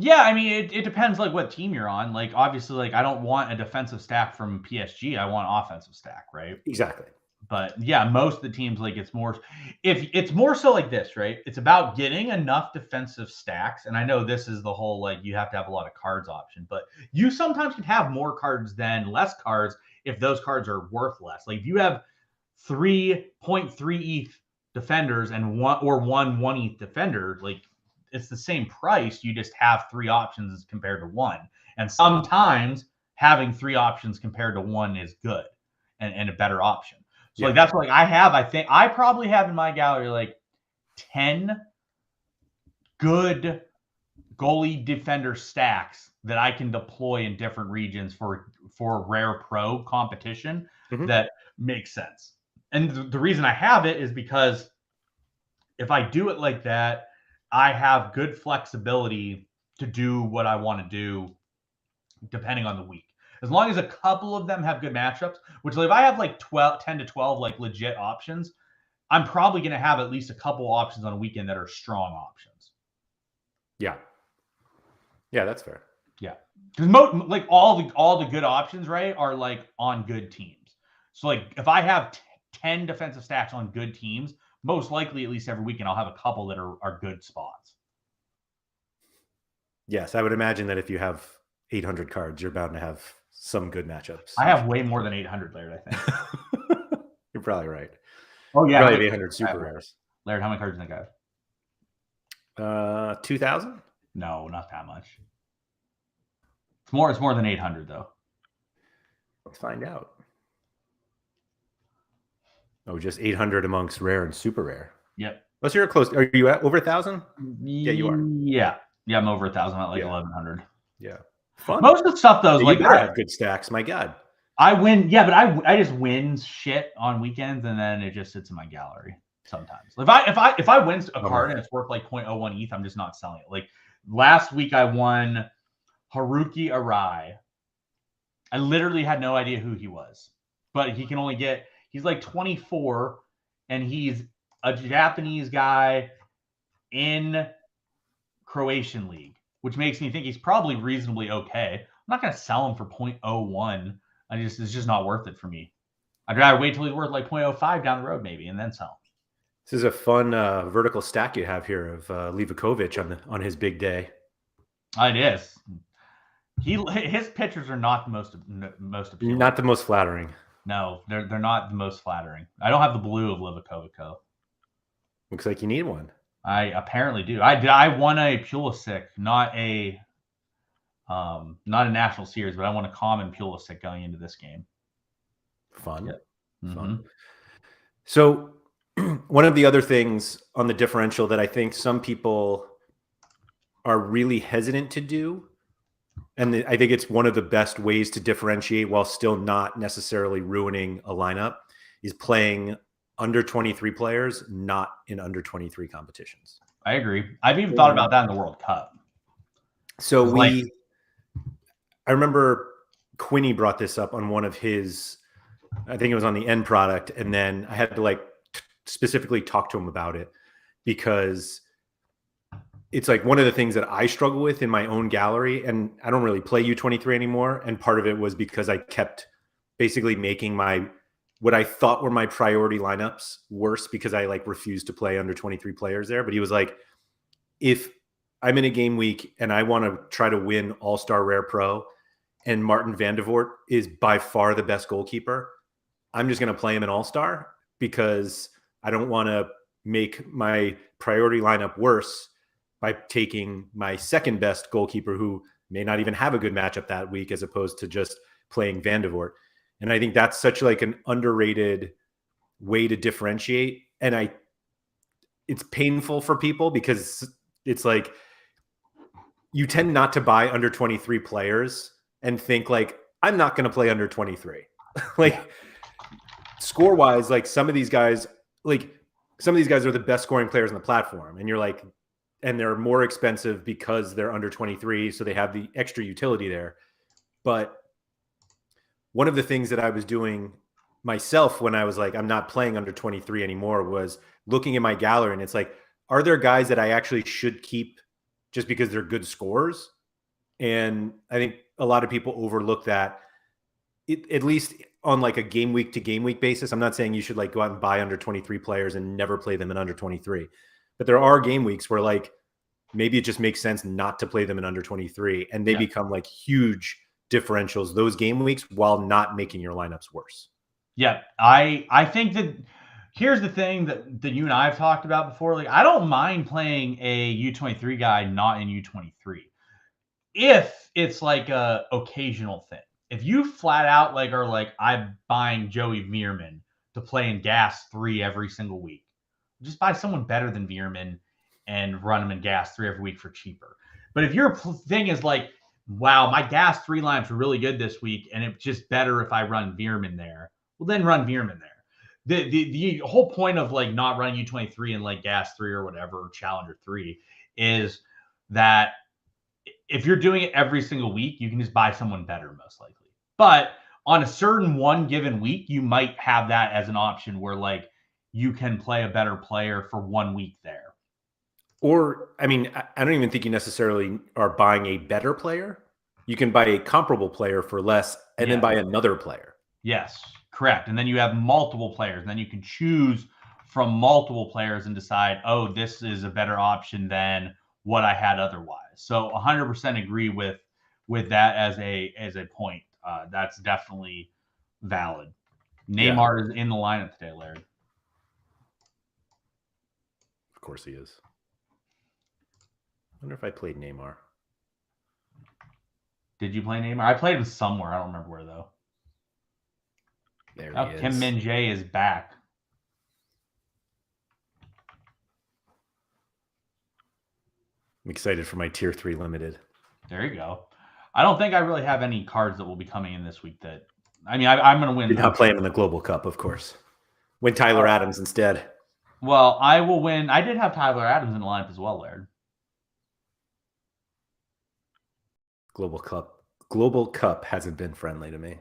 [SPEAKER 2] Yeah, I mean, it depends like what team you're on. Like obviously, like I don't want a defensive stack from PSG. I want offensive stack, right?
[SPEAKER 1] Exactly.
[SPEAKER 2] But yeah, most of the teams like it's more if it's more so like this, right? It's about getting enough defensive stacks. And I know this is the whole like you have to have a lot of cards option, but you sometimes can have more cards than less cards if those cards are worth less. Like if you have 3.3 ETH defenders and one ETH defender, like it's the same price. You just have three options compared to one. And sometimes having three options compared to one is good and a better option. So like that's what like I think I probably have in my gallery like 10 good goalie defender stacks that I can deploy in different regions for rare pro competition that makes sense. And the reason I have it is because if I do it like that, I have good flexibility to do what I want to do depending on the week. As long as a couple of them have good matchups, which like if I have like 10 to 12 like legit options, I'm probably going to have at least a couple options on a weekend that are strong options.
[SPEAKER 1] Yeah. Yeah, that's fair.
[SPEAKER 2] Yeah. Because like all the good options, right, are like on good teams. So like if I have 10 defensive stacks on good teams, most likely at least every weekend I'll have a couple that are good spots.
[SPEAKER 1] Yes, I would imagine that if you have 800 cards, you're bound to have some good matchups.
[SPEAKER 2] I have way more than 800 Laird, I think.
[SPEAKER 1] You're probably right.
[SPEAKER 2] Oh yeah,
[SPEAKER 1] probably 800 super rares.
[SPEAKER 2] Laird, how many cards do you think I have?
[SPEAKER 1] 2,000?
[SPEAKER 2] No, not that much. It's more than 800 though.
[SPEAKER 1] Let's find out. Oh, just 800 amongst rare and super rare.
[SPEAKER 2] Yep.
[SPEAKER 1] Unless you're close. Are you at over 1,000?
[SPEAKER 2] Yeah,
[SPEAKER 1] you are.
[SPEAKER 2] Yeah, I'm over 1,000. I'm at like 1,100.
[SPEAKER 1] Yeah. Fun.
[SPEAKER 2] Most of the stuff though is like
[SPEAKER 1] I have good stacks. My God.
[SPEAKER 2] I win. Yeah, but I just win shit on weekends and then it just sits in my gallery sometimes. If I win a card and it's worth like 0.01 ETH, I'm just not selling it. Like last week I won Haruki Arai. I literally had no idea who he was, but he's like 24 and he's a Japanese guy in Croatian League, which makes me think he's probably reasonably okay. I'm not going to sell him for 0.01. It's just not worth it for me. I'd rather wait till he's worth like 0.05 down the road maybe and then sell.
[SPEAKER 1] This is a fun vertical stack you have here of Livakovic on his big day.
[SPEAKER 2] It is. His pictures are not the most appealing.
[SPEAKER 1] Not the most flattering.
[SPEAKER 2] No, they're not the most flattering. I don't have the blue of Livakovic though.
[SPEAKER 1] Looks like you need one.
[SPEAKER 2] I apparently do. I won a Pulisic, not a national series, but I won a common Pulisic going into this game.
[SPEAKER 1] Fun.
[SPEAKER 2] Yeah.
[SPEAKER 1] Fun. So one of the other things on the differential that I think some people are really hesitant to do, and I think it's one of the best ways to differentiate while still not necessarily ruining a lineup, is playing under 23 players, not in under 23 competitions.
[SPEAKER 2] I agree. I've even thought about that in the World Cup.
[SPEAKER 1] So I remember Quinny brought this up on one of his, I think it was on the end product. And then I had to specifically talk to him about it because it's like one of the things that I struggle with in my own gallery, and I don't really play U23 anymore. And part of it was because I kept basically making what I thought were my priority lineups worse because I refused to play under 23 players there. But he was like, if I'm in a game week and I want to try to win All-Star Rare Pro and Martin van de Voort is by far the best goalkeeper, I'm just going to play him in All-Star because I don't want to make my priority lineup worse by taking my second best goalkeeper who may not even have a good matchup that week as opposed to just playing van de Voort. And I think that's such an underrated way to differentiate. And it's painful for people because it's like you tend not to buy under 23 players and think I'm not going to play under 23. Score wise, some of these guys are the best scoring players on the platform. And you're and they're more expensive because they're under 23. So they have the extra utility there. But one of the things that I was doing myself when I was I'm not playing under 23 anymore was looking at my gallery and it's are there guys that I actually should keep just because they're good scorers. And I think a lot of people overlook that, at least on like a game week to game week basis. I'm not saying you should like go out and buy under 23 players and never play them in under 23, but there are game weeks where like maybe it just makes sense not to play them in under 23, and they become like huge differentials those game weeks while not making your lineups worse.
[SPEAKER 2] Yeah, I think that here's the thing that you and I have talked about before. Like, I don't mind playing a U23 guy not in U23 if it's like a occasional thing. If you flat out like are like, I'm buying Joey Veerman to play in Gas 3 every single week, just buy someone better than Veerman and run them in Gas 3 every week for cheaper. But if your thing is like, wow, my Gas 3 lineups are really good this week, and it's just better if I run Veerman there, well, then run Veerman there. The whole point of like not running U23 and like Gas 3 or whatever, or Challenger 3, is that if you're doing it every single week, you can just buy someone better, most likely. But on a certain one given week, you might have that as an option where like you can play a better player for 1 week there.
[SPEAKER 1] Or, I mean, I don't even think you necessarily are buying a better player. You can buy a comparable player for less and then buy another player.
[SPEAKER 2] Yes, correct. And then you have multiple players. And then you can choose from multiple players and decide, oh, this is a better option than what I had otherwise. So 100% agree with that as a point. That's definitely valid. Neymar is in the lineup today, Laird.
[SPEAKER 1] Of course he is. I wonder if I played Neymar.
[SPEAKER 2] Did you play Neymar? I played him somewhere. I don't remember where, though.
[SPEAKER 1] There he is.
[SPEAKER 2] Kim Min-jae is back.
[SPEAKER 1] I'm excited for my tier 3 limited.
[SPEAKER 2] There you go. I don't think I really have any cards that will be coming in this week that, I mean, I'm going to win.
[SPEAKER 1] You're not playing in the Global Cup, of course. Win Tyler Adams instead.
[SPEAKER 2] Well, I will win. I did have Tyler Adams in the lineup as well, Laird.
[SPEAKER 1] Global Cup hasn't been friendly to me.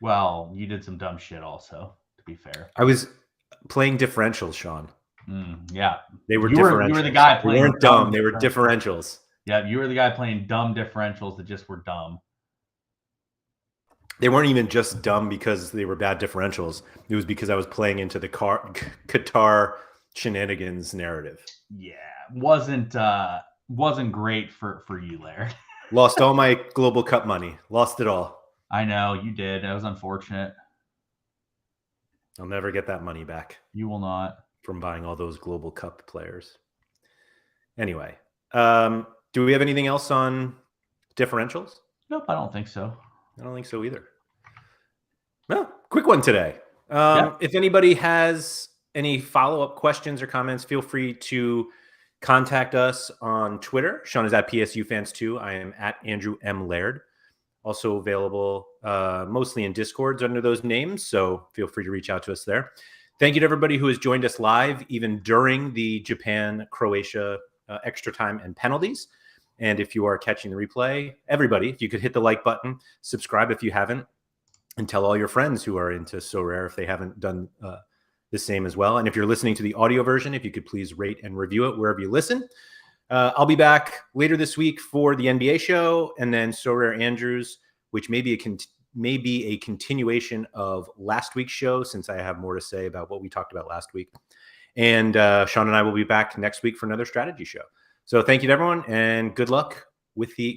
[SPEAKER 2] Well, you did some dumb shit also, to be fair.
[SPEAKER 1] I was playing differentials, Sean.
[SPEAKER 2] Yeah.
[SPEAKER 1] They were differentials.
[SPEAKER 2] You were the guy playing.
[SPEAKER 1] They weren't dumb. They were differentials.
[SPEAKER 2] Yeah, you were the guy playing dumb differentials that just were dumb.
[SPEAKER 1] They weren't even just dumb because they were bad differentials. It was because I was playing into the Qatar shenanigans narrative.
[SPEAKER 2] Yeah, wasn't great for you, Laird.
[SPEAKER 1] Lost all my Global Cup money. Lost it all.
[SPEAKER 2] I know, you did. That was unfortunate.
[SPEAKER 1] I'll never get that money back.
[SPEAKER 2] You will not.
[SPEAKER 1] From buying all those Global Cup players. Anyway, do we have anything else on differentials?
[SPEAKER 2] Nope, I don't think so.
[SPEAKER 1] I don't think so either. Well, quick one today. If anybody has any follow-up questions or comments, feel free to contact us on Twitter. Sean is at PSUFans2. I am at Andrew M. Laird. Also available mostly in Discords under those names, so feel free to reach out to us there. Thank you to everybody who has joined us live, even during the Japan-Croatia extra time and penalties. And if you are catching the replay, everybody, if you could hit the like button, subscribe if you haven't, and tell all your friends who are into Sorare if they haven't done the same as well. And if you're listening to the audio version, if you could please rate and review it wherever you listen. I'll be back later this week for the NBA show, and then Sorare Andrews, which may be a continuation of last week's show, since I have more to say about what we talked about last week. And Sean and I will be back next week for another strategy show. So thank you to everyone, and good luck with the